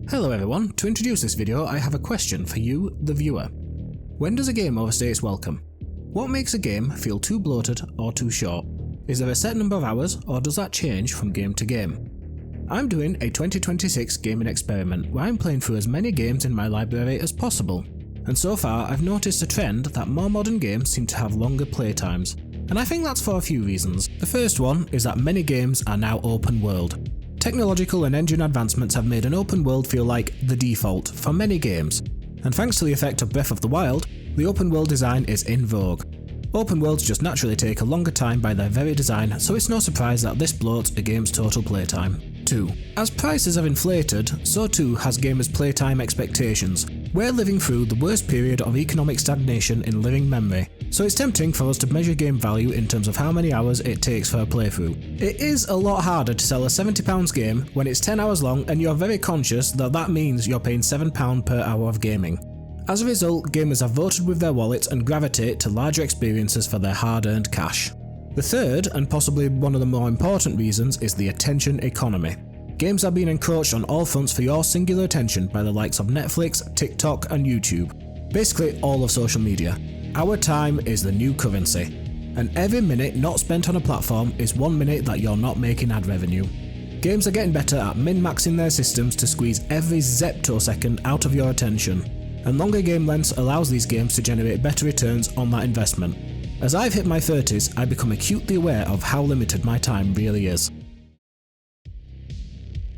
Hello everyone, to introduce this video I have a question for you, the viewer. When does a game overstay its welcome? What makes a game feel too bloated or too short? Is there a set number of hours or does that change from game to game? I'm doing a 2026 gaming experiment where I'm playing through as many games in my library as possible, and so far I've noticed a trend that more modern games seem to have longer playtimes, and I think that's for a few reasons. The first one is that many games are now open world. Technological and engine advancements have made an open world feel like the default for many games, and thanks to the effect of Breath of the Wild, the open world design is in vogue. Open worlds just naturally take a longer time by their very design, so it's no surprise that this bloats a game's total playtime. 2. As prices have inflated, so too has gamers' playtime expectations. We're living through the worst period of economic stagnation in living memory, so it's tempting for us to measure game value in terms of how many hours it takes for a playthrough. It is a lot harder to sell a £70 game when it's 10 hours long and you're very conscious that that means you're paying £7 per hour of gaming. As a result, gamers have voted with their wallets and gravitate to larger experiences for their hard-earned cash. The third, and possibly one of the more important reasons, is the attention economy. Games are being encroached on all fronts for your singular attention by the likes of Netflix, TikTok and YouTube. Basically all of social media. Our time is the new currency, and every minute not spent on a platform is 1 minute that you're not making ad revenue. Games are getting better at min-maxing their systems to squeeze every zeptosecond out of your attention, and longer game lengths allows these games to generate better returns on that investment. As I've hit my 30s, I become acutely aware of how limited my time really is.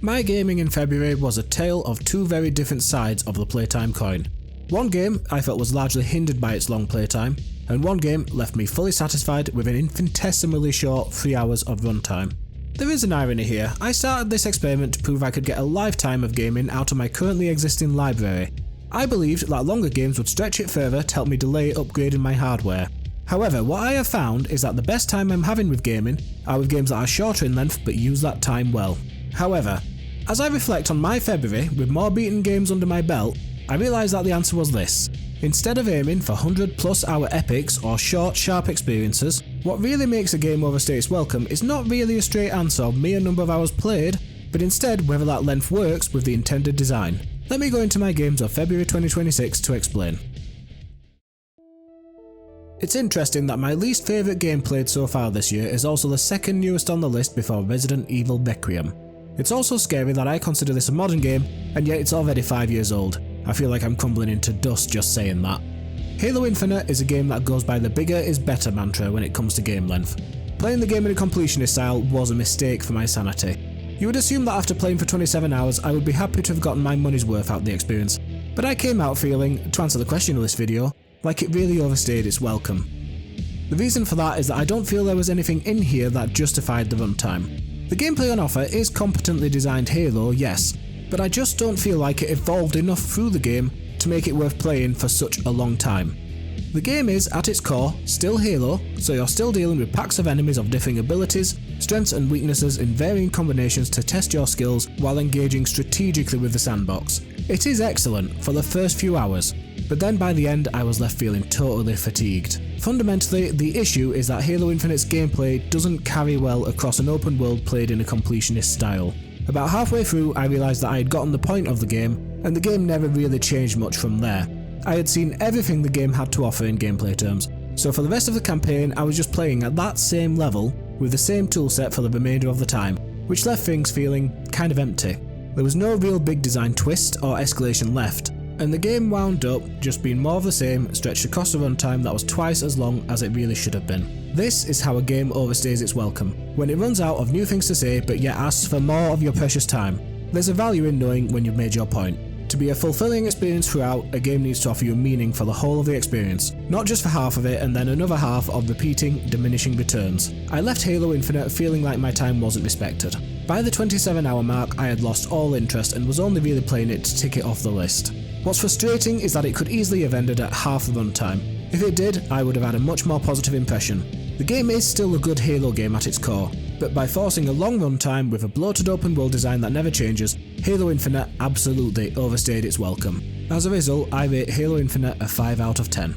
My gaming in February was a tale of two very different sides of the playtime coin. One game I felt was largely hindered by its long playtime, and one game left me fully satisfied with an infinitesimally short 3 hours of runtime. There is an irony here. I started this experiment to prove I could get a lifetime of gaming out of my currently existing library. I believed that longer games would stretch it further to help me delay upgrading my hardware. However, what I have found is that the best time I'm having with gaming are with games that are shorter in length but use that time well. However, as I reflect on my February with more beaten games under my belt, I realise that the answer was this. Instead of aiming for 100+ hour epics or short, sharp experiences, what really makes a game overstay its welcome is not really a straight answer of mere number of hours played, but instead whether that length works with the intended design. Let me go into my games of February 2026 to explain. It's interesting that my least favourite game played so far this year is also the second newest on the list before Resident Evil Requiem. It's also scary that I consider this a modern game, and yet it's already 5 years old. I feel like I'm crumbling into dust just saying that. Halo Infinite is a game that goes by the bigger is better mantra when it comes to game length. Playing the game in a completionist style was a mistake for my sanity. You would assume that after playing for 27 hours I would be happy to have gotten my money's worth out of the experience, but I came out feeling, to answer the question of this video, like it really overstayed its welcome. The reason for that is that I don't feel there was anything in here that justified the runtime. The gameplay on offer is competently designed Halo, yes, but I just don't feel like it evolved enough through the game to make it worth playing for such a long time. The game is, at its core, still Halo, so you're still dealing with packs of enemies of differing abilities, strengths and weaknesses in varying combinations to test your skills while engaging strategically with the sandbox. It is excellent for the first few hours, but then by the end I was left feeling totally fatigued. Fundamentally, the issue is that Halo Infinite's gameplay doesn't carry well across an open world played in a completionist style. About halfway through I realised that I had gotten the point of the game, and the game never really changed much from there. I had seen everything the game had to offer in gameplay terms, so for the rest of the campaign I was just playing at that same level with the same toolset for the remainder of the time, which left things feeling kind of empty. There was no real big design twist or escalation left, and the game wound up just being more of the same, stretched across a runtime that was twice as long as it really should have been. This is how a game overstays its welcome, when it runs out of new things to say but yet asks for more of your precious time. There's a value in knowing when you've made your point. To be a fulfilling experience throughout, a game needs to offer you meaning for the whole of the experience, not just for half of it and then another half of repeating, diminishing returns. I left Halo Infinite feeling like my time wasn't respected. By the 27-hour mark I had lost all interest and was only really playing it to tick it off the list. What's frustrating is that it could easily have ended at half the runtime. If it did, I would have had a much more positive impression. The game is still a good Halo game at its core, but by forcing a long runtime with a bloated open world design that never changes, Halo Infinite absolutely overstayed its welcome. As a result, I rate Halo Infinite a 5 out of 10.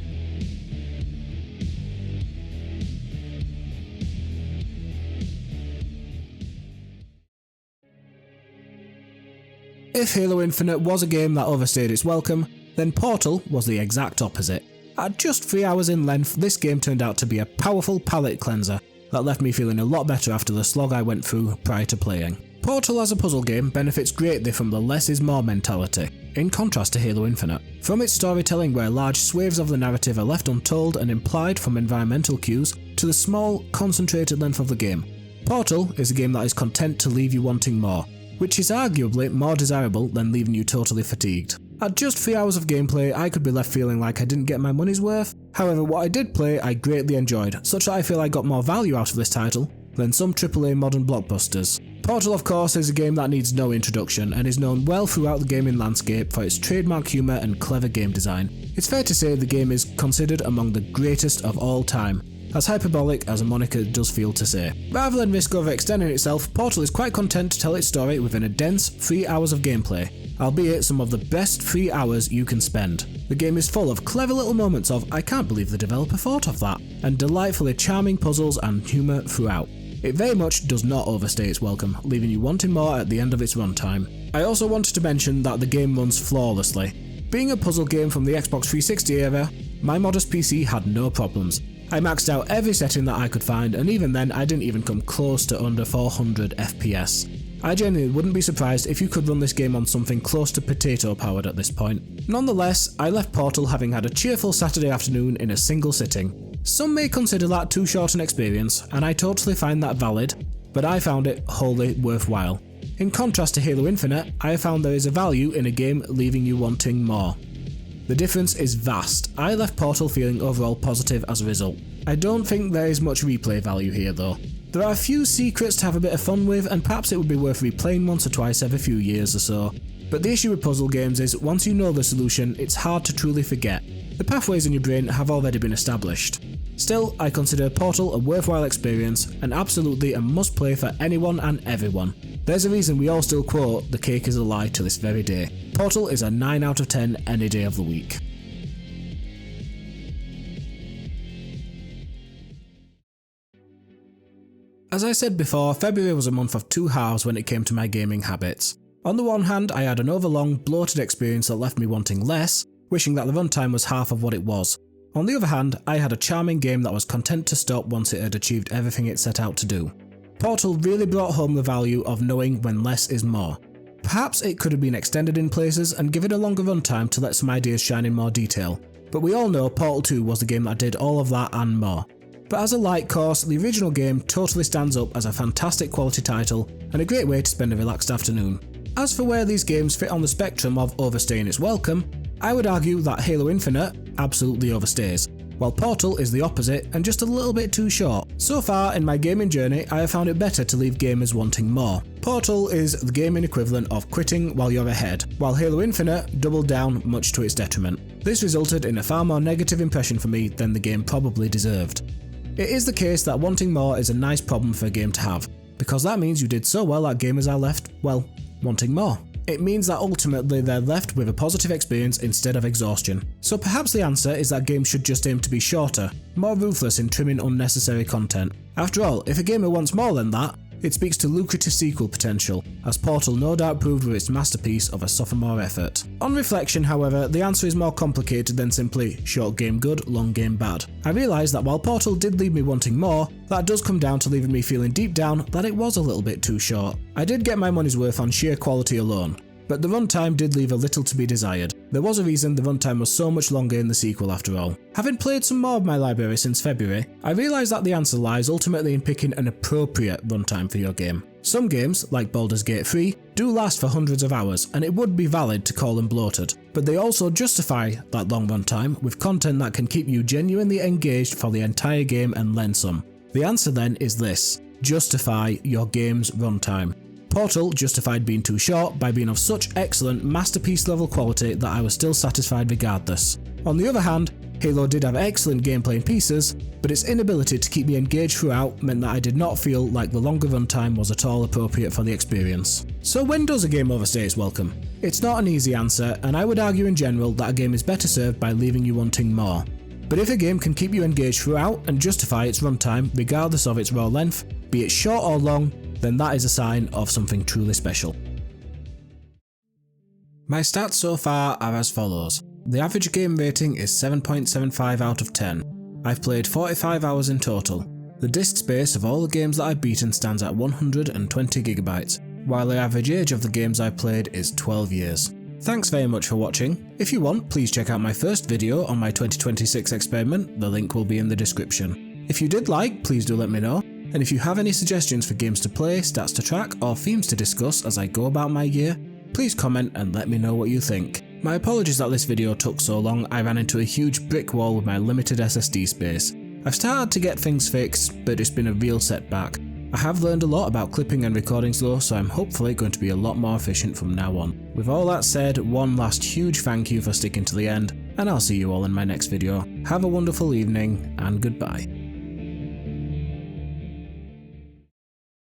If Halo Infinite was a game that overstayed its welcome, then Portal was the exact opposite. At just 3 hours in length, this game turned out to be a powerful palate cleanser that left me feeling a lot better after the slog I went through prior to playing. Portal as a puzzle game benefits greatly from the less is more mentality, in contrast to Halo Infinite. From its storytelling where large swathes of the narrative are left untold and implied from environmental cues, to the small, concentrated length of the game, Portal is a game that is content to leave you wanting more, which is arguably more desirable than leaving you totally fatigued. At just 3 hours of gameplay, I could be left feeling like I didn't get my money's worth. However, what I did play I greatly enjoyed, such that I feel I got more value out of this title than some AAA modern blockbusters. Portal, of course, is a game that needs no introduction and is known well throughout the gaming landscape for its trademark humour and clever game design. It's fair to say the game is considered among the greatest of all time, as hyperbolic as a moniker does feel to say. Rather than risk overextending itself, Portal is quite content to tell its story within a dense 3 hours of gameplay, albeit some of the best 3 hours you can spend. The game is full of clever little moments of "I can't believe the developer thought of that," and delightfully charming puzzles and humour throughout. It very much does not overstay its welcome, leaving you wanting more at the end of its runtime. I also wanted to mention that the game runs flawlessly. Being a puzzle game from the Xbox 360 era, my modest PC had no problems. I maxed out every setting that I could find, and even then I didn't even come close to under 400 FPS. I genuinely wouldn't be surprised if you could run this game on something close to potato powered at this point. Nonetheless, I left Portal having had a cheerful Saturday afternoon in a single sitting. Some may consider that too short an experience, and I totally find that valid, but I found it wholly worthwhile. In contrast to Halo Infinite, I have found there is a value in a game leaving you wanting more. The difference is vast. I left Portal feeling overall positive as a result. I don't think there is much replay value here though. There are a few secrets to have a bit of fun with, and perhaps it would be worth replaying once or twice every few years or so. But the issue with puzzle games is, once you know the solution, it's hard to truly forget. The pathways in your brain have already been established. Still, I consider Portal a worthwhile experience, and absolutely a must play for anyone and everyone. There's a reason we all still quote "the cake is a lie" to this very day. Portal is a 9 out of 10 any day of the week. As I said before, February was a month of two halves when it came to my gaming habits. On the one hand, I had an overlong, bloated experience that left me wanting less, wishing that the runtime was half of what it was. On the other hand, I had a charming game that was content to stop once it had achieved everything it set out to do. Portal really brought home the value of knowing when less is more. Perhaps it could have been extended in places and given a longer runtime to let some ideas shine in more detail, but we all know Portal 2 was the game that did all of that and more. But as a light course, the original game totally stands up as a fantastic quality title and a great way to spend a relaxed afternoon. As for where these games fit on the spectrum of overstaying its welcome, I would argue that Halo Infinite absolutely overstays, while Portal is the opposite and just a little bit too short. So far in my gaming journey, I have found it better to leave gamers wanting more. Portal is the gaming equivalent of quitting while you're ahead, while Halo Infinite doubled down much to its detriment. This resulted in a far more negative impression for me than the game probably deserved. It is the case that wanting more is a nice problem for a game to have, because that means you did so well that gamers are left, well, wanting more. It means that ultimately they're left with a positive experience instead of exhaustion. So perhaps the answer is that games should just aim to be shorter, more ruthless in trimming unnecessary content. After all, if a gamer wants more than that, it speaks to lucrative sequel potential, as Portal no doubt proved with its masterpiece of a sophomore effort. On reflection, however, the answer is more complicated than simply short game good, long game bad. I realise that while Portal did leave me wanting more, that does come down to leaving me feeling deep down that it was a little bit too short. I did get my money's worth on sheer quality alone, but the runtime did leave a little to be desired. There was a reason the runtime was so much longer in the sequel after all. Having played some more of my library since February, I realised that the answer lies ultimately in picking an appropriate runtime for your game. Some games, like Baldur's Gate 3, do last for hundreds of hours, and it would be valid to call them bloated, but they also justify that long runtime with content that can keep you genuinely engaged for the entire game and then some. The answer then is this: justify your game's runtime. Portal justified being too short by being of such excellent masterpiece level quality that I was still satisfied regardless. On the other hand, Halo did have excellent gameplay in pieces, but its inability to keep me engaged throughout meant that I did not feel like the longer runtime was at all appropriate for the experience. So when does a game overstay its welcome? It's not an easy answer, and I would argue in general that a game is better served by leaving you wanting more. But if a game can keep you engaged throughout and justify its runtime regardless of its raw length, be it short or long, then that is a sign of something truly special. My stats so far are as follows. The average game rating is 7.75 out of 10. I've played 45 hours in total. The disk space of all the games that I've beaten stands at 120 GB, while the average age of the games I've played is 12 years. Thanks very much for watching. If you want, please check out my first video on my 2026 experiment, the link will be in the description. If you did like, please do let me know, and if you have any suggestions for games to play, stats to track, or themes to discuss as I go about my year, please comment and let me know what you think. My apologies that this video took so long. I ran into a huge brick wall with my limited SSD space. I've started to get things fixed, but it's been a real setback. I have learned a lot about clipping and recordings though, so I'm hopefully going to be a lot more efficient from now on. With all that said, one last huge thank you for sticking to the end, and I'll see you all in my next video. Have a wonderful evening, and goodbye.